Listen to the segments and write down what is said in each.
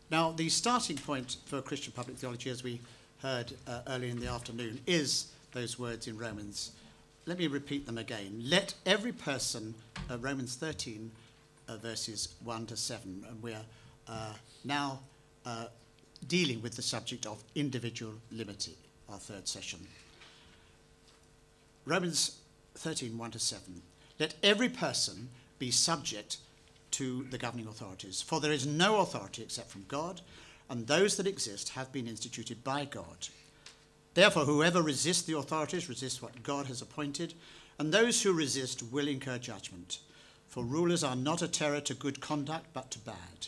Now, the starting point for Christian public theology, as we heard earlier in the afternoon, is those words in Romans. Let me repeat them again. Let every person, Romans 13, verses 1 to 7, and we're now dealing with the subject of individual liberty, our third session. Romans 13, 1 to 7. Let every person be subject to the governing authorities, for there is no authority except from God, and those that exist have been instituted by God. Therefore, whoever resists the authorities resists what God has appointed, and those who resist will incur judgment. For rulers are not a terror to good conduct, but to bad.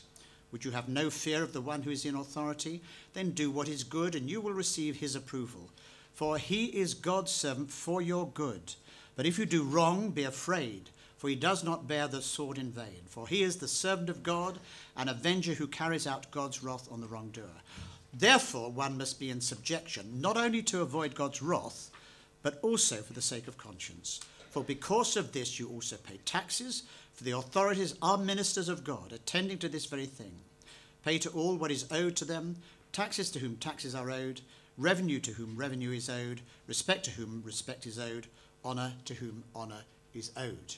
Would you have no fear of the one who is in authority? Then do what is good, and you will receive his approval. For he is God's servant for your good. But if you do wrong, be afraid, for he does not bear the sword in vain. For he is the servant of God, an avenger who carries out God's wrath on the wrongdoer. Therefore, one must be in subjection, not only to avoid God's wrath, but also for the sake of conscience. For because of this you also pay taxes, for the authorities are ministers of God, attending to this very thing. Pay to all what is owed to them, taxes to whom taxes are owed, revenue to whom revenue is owed, respect to whom respect is owed, honour to whom honour is owed.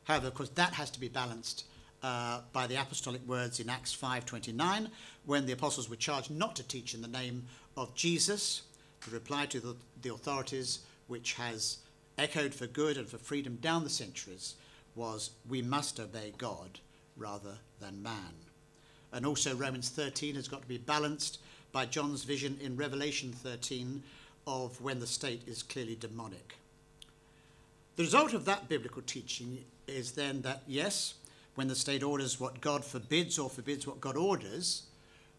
However, of course, that has to be balanced by the apostolic words in Acts 5:29, when the apostles were charged not to teach in the name of Jesus. The reply to the authorities, which has echoed for good and for freedom down the centuries, was, we must obey God rather than man. And also Romans 13 has got to be balanced by John's vision in Revelation 13 of when the state is clearly demonic. The result of that biblical teaching is then that, yes, when the state orders what God forbids or forbids what God orders,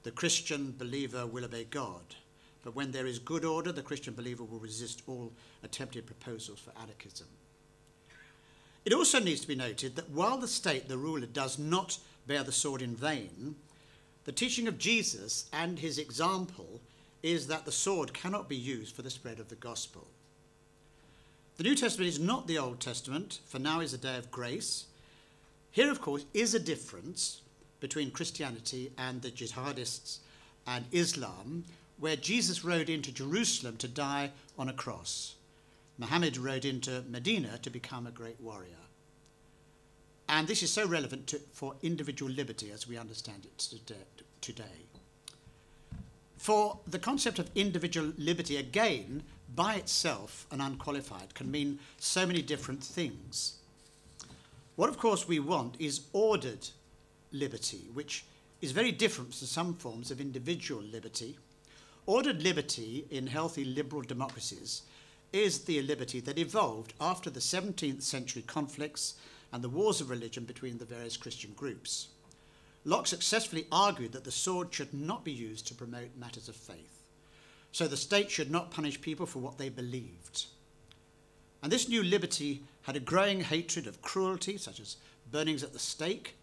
the Christian believer will obey God. But when there is good order, the Christian believer will resist all attempted proposals for anarchism. It also needs to be noted that while the state, the ruler, does not bear the sword in vain, the teaching of Jesus and his example is that the sword cannot be used for the spread of the gospel. The New Testament is not the Old Testament, for now is a day of grace. Here, of course, is a difference between Christianity and the jihadists and Islam, where Jesus rode into Jerusalem to die on a cross. Muhammad rode into Medina to become a great warrior. And this is so relevant for individual liberty as we understand it today. For the concept of individual liberty, again, by itself and unqualified, can mean so many different things. What, of course, we want is ordered liberty, which is very different from some forms of individual liberty. Ordered liberty in healthy liberal democracies is the liberty that evolved after the 17th century conflicts and the wars of religion between the various Christian groups. Locke successfully argued that the sword should not be used to promote matters of faith. So the state should not punish people for what they believed. And this new liberty had a growing hatred of cruelty, such as burnings at the stake.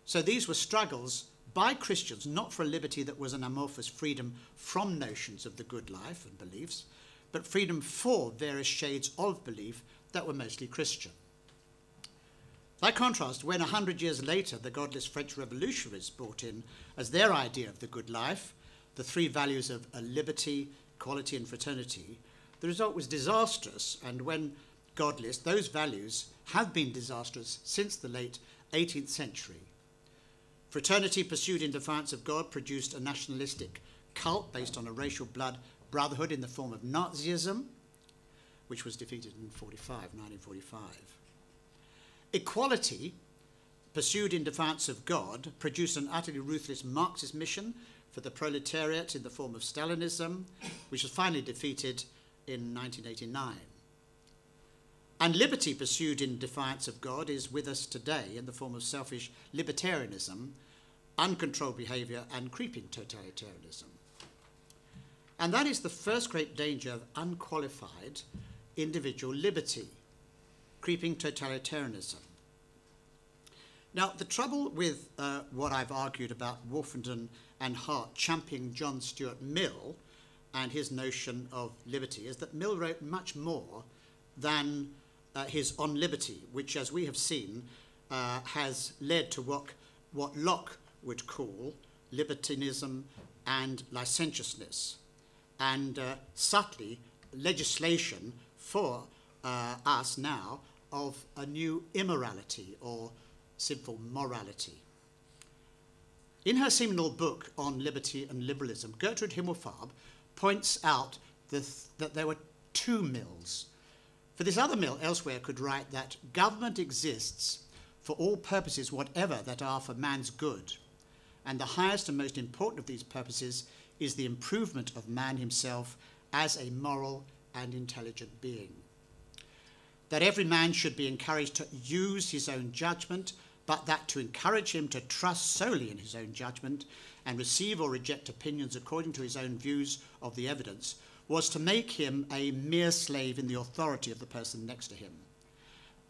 So these were struggles by Christians, not for a liberty that was an amorphous freedom from notions of the good life and beliefs, but freedom for various shades of belief that were mostly Christian. By contrast, when 100 years later the godless French revolutionaries brought in as their idea of the good life the three values of liberty, equality and fraternity, the result was disastrous, and when godless, those values have been disastrous since the late 18th century. Fraternity pursued in defiance of God produced a nationalistic cult based on a racial blood brotherhood in the form of Nazism, which was defeated in 1945. Equality, pursued in defiance of God, produced an utterly ruthless Marxist mission for the proletariat in the form of Stalinism, which was finally defeated in 1989. And liberty, pursued in defiance of God, is with us today in the form of selfish libertarianism, uncontrolled behaviour, and creeping totalitarianism. And that is the first great danger of unqualified individual liberty, creeping totalitarianism. Now, the trouble with what I've argued about Wolfenden and Hart championing John Stuart Mill and his notion of liberty is that Mill wrote much more than his On Liberty, which, as we have seen, has led to what Locke would call libertinism, and licentiousness, and subtly legislation for us now of a new immorality or sinful morality. In her seminal book on liberty and liberalism, Gertrude Himmelfarb points out that there were two mills. For this other mill elsewhere could write that government exists for all purposes whatever that are for man's good, and the highest and most important of these purposes is the improvement of man himself as a moral and intelligent being. That every man should be encouraged to use his own judgment, but that to encourage him to trust solely in his own judgment and receive or reject opinions according to his own views of the evidence was to make him a mere slave in the authority of the person next to him.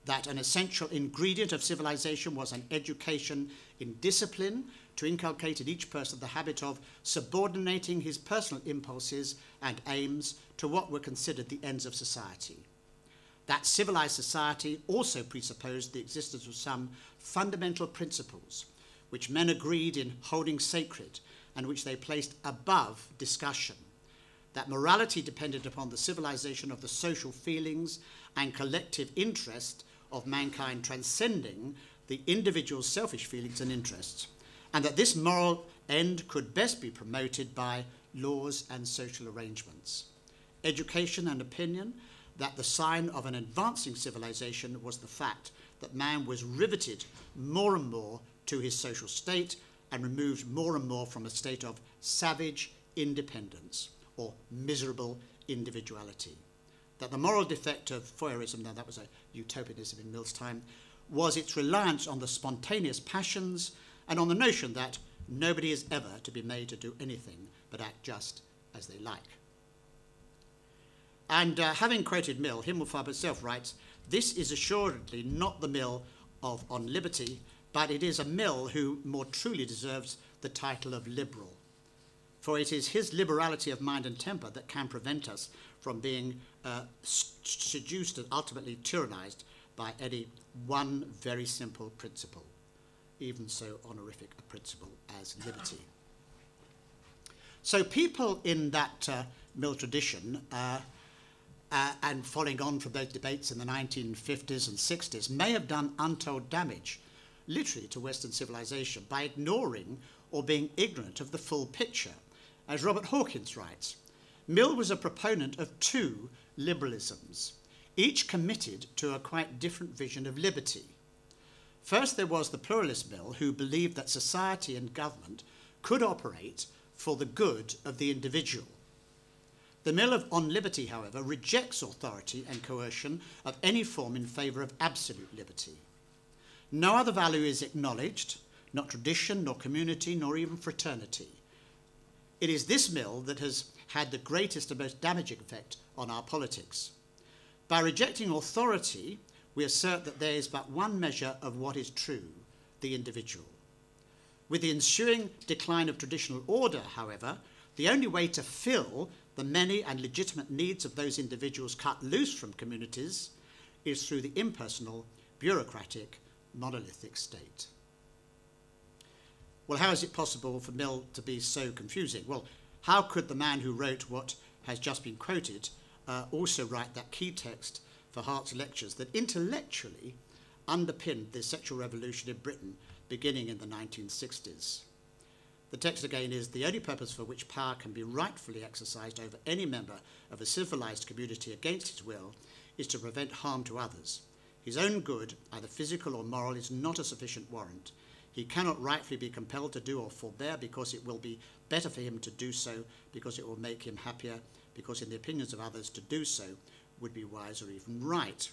That an essential ingredient of civilization was an education in discipline to inculcate in each person the habit of subordinating his personal impulses and aims to what were considered the ends of society. That civilized society also presupposed the existence of some fundamental principles which men agreed in holding sacred and which they placed above discussion. That morality depended upon the civilization of the social feelings and collective interest of mankind transcending the individual's selfish feelings and interests, and that this moral end could best be promoted by laws and social arrangements. Education and opinion that the sign of an advancing civilization was the fact that man was riveted more and more to his social state and removed more and more from a state of savage independence or miserable individuality. That the moral defect of Fourierism, now that was a utopianism in Mill's time, was its reliance on the spontaneous passions and on the notion that nobody is ever to be made to do anything but act just as they like. And having quoted Mill, Himmelfarb herself writes, "This is assuredly not the Mill of On Liberty, but it is a Mill who more truly deserves the title of liberal. For it is his liberality of mind and temper that can prevent us from being seduced and ultimately tyrannized by any one very simple principle, even so honorific a principle as liberty." So people in that Mill tradition, and following on from those debates in the 1950s and 60s, may have done untold damage, literally, to Western civilization by ignoring or being ignorant of the full picture. As Robert Hawkins writes, Mill was a proponent of two liberalisms, each committed to a quite different vision of liberty. First, there was the pluralist Mill, who believed that society and government could operate for the good of the individual. The Mill of On Liberty, however, rejects authority and coercion of any form in favour of absolute liberty. No other value is acknowledged, not tradition, nor community, nor even fraternity. It is this Mill that has had the greatest and most damaging effect on our politics. By rejecting authority, we assert that there is but one measure of what is true, the individual. With the ensuing decline of traditional order, however, the only way to fill the many and legitimate needs of those individuals cut loose from communities is through the impersonal, bureaucratic, monolithic state. Well, how is it possible for Mill to be so confusing? Well, how could the man who wrote what has just been quoted also write that key text for Hart's lectures that intellectually underpinned the sexual revolution in Britain beginning in the 1960s? The text again is, "The only purpose for which power can be rightfully exercised over any member of a civilized community against his will is to prevent harm to others. His own good, either physical or moral, is not a sufficient warrant. He cannot rightfully be compelled to do or forbear because it will be better for him to do so, because it will make him happier, because in the opinions of others to do so would be wise or even right."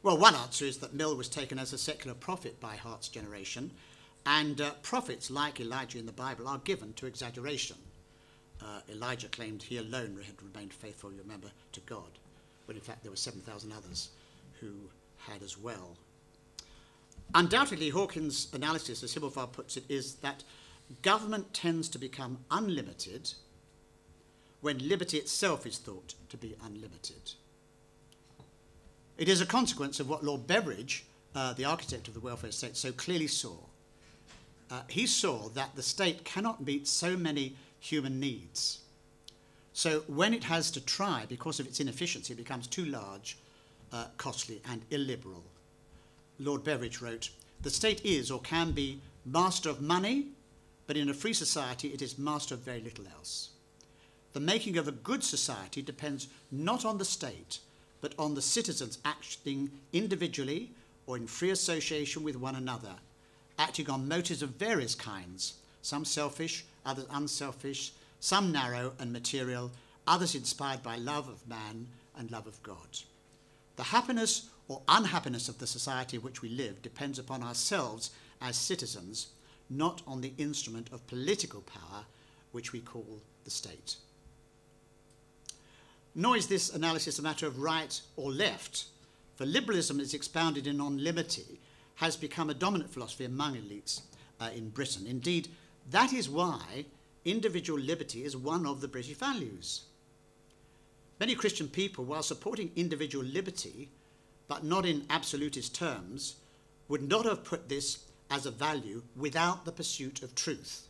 Well, one answer is that Mill was taken as a secular prophet by Hart's generation, and prophets, like Elijah in the Bible, are given to exaggeration. Elijah claimed he alone had remained faithful, you remember, to God, when in fact there were 7,000 others who had as well. Undoubtedly, Hawkins' analysis, as Himmelfarb puts it, is that government tends to become unlimited when liberty itself is thought to be unlimited. It is a consequence of what Lord Beveridge, the architect of the welfare state, so clearly saw. he saw that the state cannot meet so many human needs. So when it has to try, because of its inefficiency, it becomes too large, costly and illiberal. Lord Beveridge wrote, "The state is or can be master of money, but in a free society it is master of very little else. The making of a good society depends not on the state, but on the citizens acting individually or in free association with one another, acting on motives of various kinds, some selfish, others unselfish, some narrow and material, others inspired by love of man and love of God. The happiness or unhappiness of the society in which we live depends upon ourselves as citizens, not on the instrument of political power which we call the state." Nor is this analysis a matter of right or left, for liberalism, as expounded in On Liberty, has become a dominant philosophy among elites in Britain. Indeed, that is why individual liberty is one of the British values. Many Christian people, while supporting individual liberty, but not in absolutist terms, would not have put this as a value without the pursuit of truth.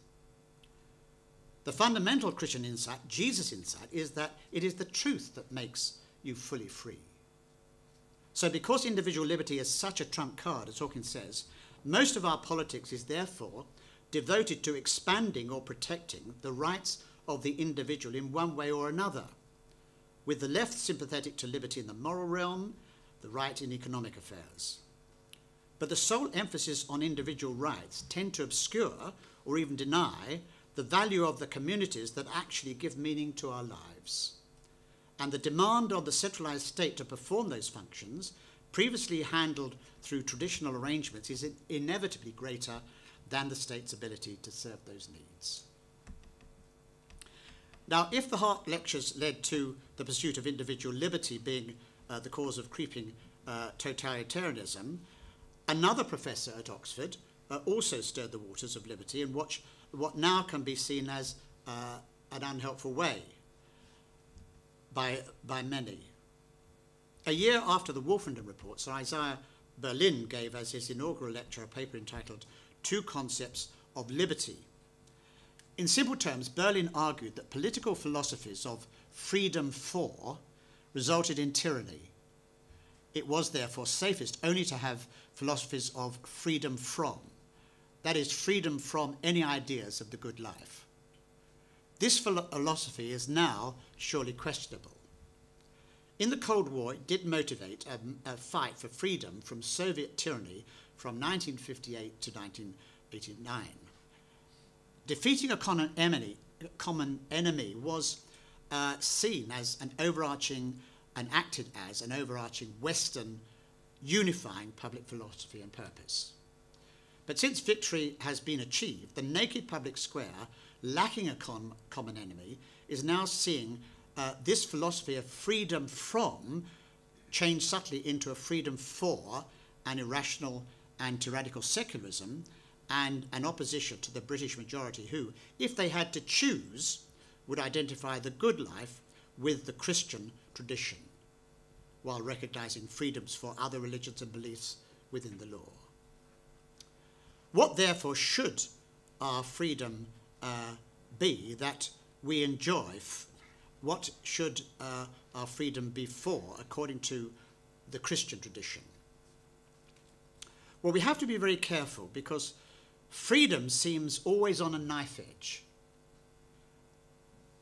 The fundamental Christian insight, Jesus' insight, is that it is the truth that makes you fully free. So because individual liberty is such a trump card, as Hawkins says, most of our politics is therefore devoted to expanding or protecting the rights of the individual in one way or another, with the left sympathetic to liberty in the moral realm, the right in economic affairs. But the sole emphasis on individual rights tend to obscure or even deny the value of the communities that actually give meaning to our lives. And the demand on the centralised state to perform those functions, previously handled through traditional arrangements, is inevitably greater than the state's ability to serve those needs. Now, if the Hart lectures led to the pursuit of individual liberty being the cause of creeping totalitarianism, another professor at Oxford also stirred the waters of liberty in what now can be seen as an unhelpful way by many. A year after the Wolfenden report, Sir Isaiah Berlin gave as his inaugural lecture a paper entitled Two Concepts of Liberty. In simple terms, Berlin argued that political philosophies of freedom for resulted in tyranny. It was therefore safest only to have philosophies of freedom from, that is, freedom from any ideas of the good life. This philosophy is now surely questionable. In the Cold War, it did motivate a fight for freedom from Soviet tyranny from 1958 to 1989. Defeating a common enemy was seen as an overarching and acted as an overarching Western unifying public philosophy and purpose. But since victory has been achieved, the naked public square, lacking a common enemy, is now seeing this philosophy of freedom from change subtly into a freedom for an irrational and tyrannical secularism and an opposition to the British majority who, if they had to choose, would identify the good life with the Christian tradition, while recognising freedoms for other religions and beliefs within the law. What therefore should our freedom be that we enjoy? What should our freedom be for, according to the Christian tradition? Well, we have to be very careful because freedom seems always on a knife edge.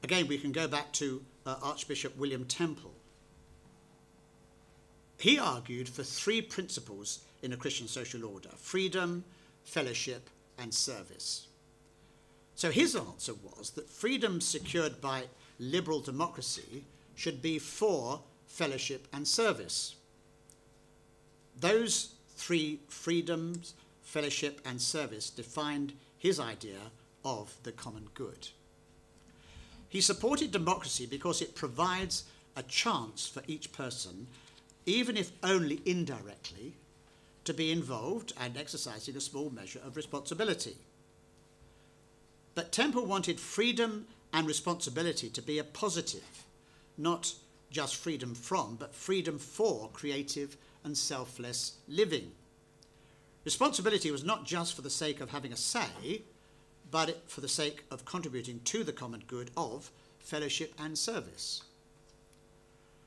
Again, we can go back to Archbishop William Temple. He argued for three principles in a Christian social order: freedom, fellowship, and service. So his answer was that freedom secured by liberal democracy should be for fellowship and service. Those three freedoms, fellowship, and service defined his idea of the common good. He supported democracy because it provides a chance for each person, even if only indirectly, to be involved and exercising a small measure of responsibility. But Temple wanted freedom and responsibility to be a positive, not just freedom from, but freedom for creative and selfless living. Responsibility was not just for the sake of having a say, but for the sake of contributing to the common good of fellowship and service.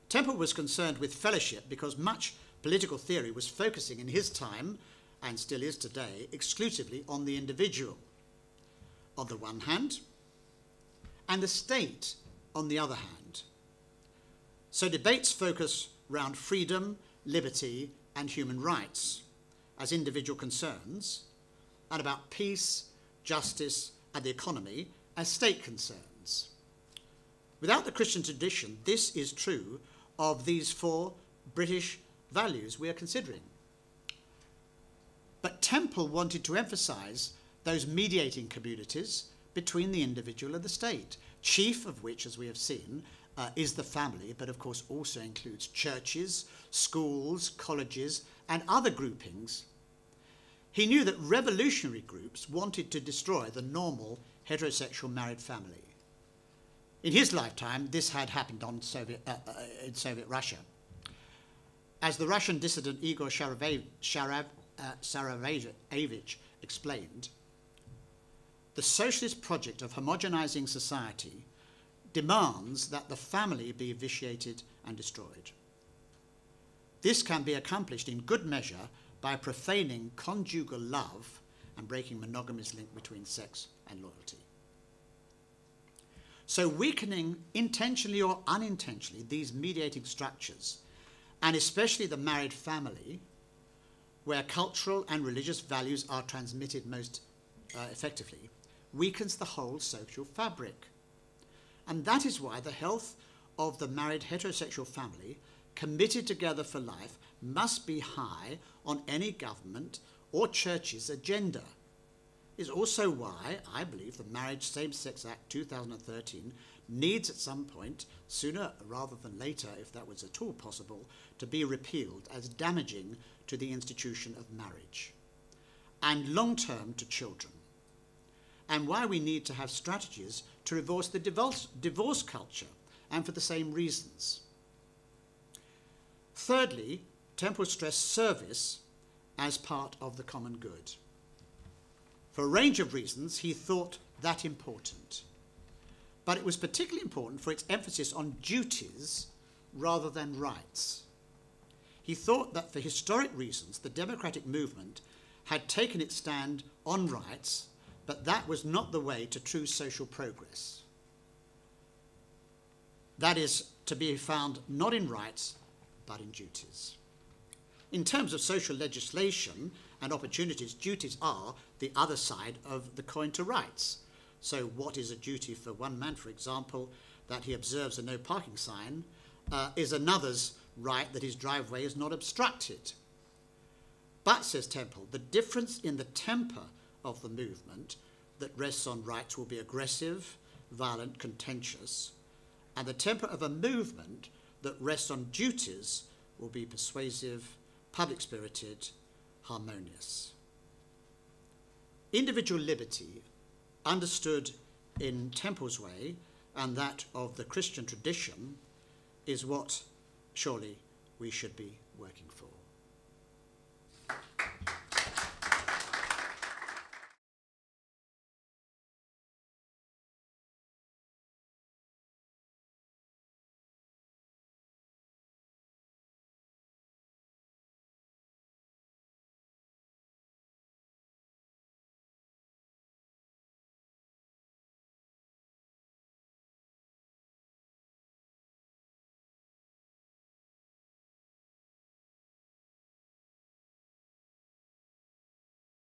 Temple was concerned with fellowship because much political theory was focusing in his time, and still is today, exclusively on the individual on the one hand, and the state on the other hand. So debates focus around freedom, liberty, and human rights as individual concerns, and about peace, justice, and the economy as state concerns. Without the Christian tradition, this is true of these four British values we are considering. But Temple wanted to emphasize those mediating communities between the individual and the state, chief of which, as we have seen, is the family, but of course also includes churches, schools, colleges, and other groupings. He knew that revolutionary groups wanted to destroy the normal heterosexual married family. In his lifetime, this had happened in Soviet Russia. As the Russian dissident Igor Sharavayevich explained, the socialist project of homogenizing society demands that the family be vitiated and destroyed. This can be accomplished in good measure by profaning conjugal love and breaking monogamous link between sex and loyalty. So weakening intentionally or unintentionally these mediating structures, and especially the married family, where cultural and religious values are transmitted most effectively, weakens the whole social fabric. And that is why the health of the married heterosexual family committed together for life must be high on any government or church's agenda. Is also why I believe the Marriage Same-Sex Act 2013 needs at some point, sooner rather than later, if that was at all possible, to be repealed as damaging to the institution of marriage and long-term to children, and why we need to have strategies to reverse the divorce culture, and for the same reasons. Thirdly, Temple stressed service as part of the common good. For a range of reasons, he thought that important. But it was particularly important for its emphasis on duties rather than rights. He thought that for historic reasons, the democratic movement had taken its stand on rights, but that was not the way to true social progress. That is to be found not in rights, but in duties. In terms of social legislation and opportunities, duties are the other side of the coin to rights. So what is a duty for one man, for example, that he observes a no parking sign, is another's right that his driveway is not obstructed. But, says Temple, the difference in the temper of the movement that rests on rights will be aggressive, violent, contentious, and the temper of a movement that rests on duties will be persuasive, public-spirited, harmonious. Individual liberty, understood in Temple's way and that of the Christian tradition, is what surely we should be working for.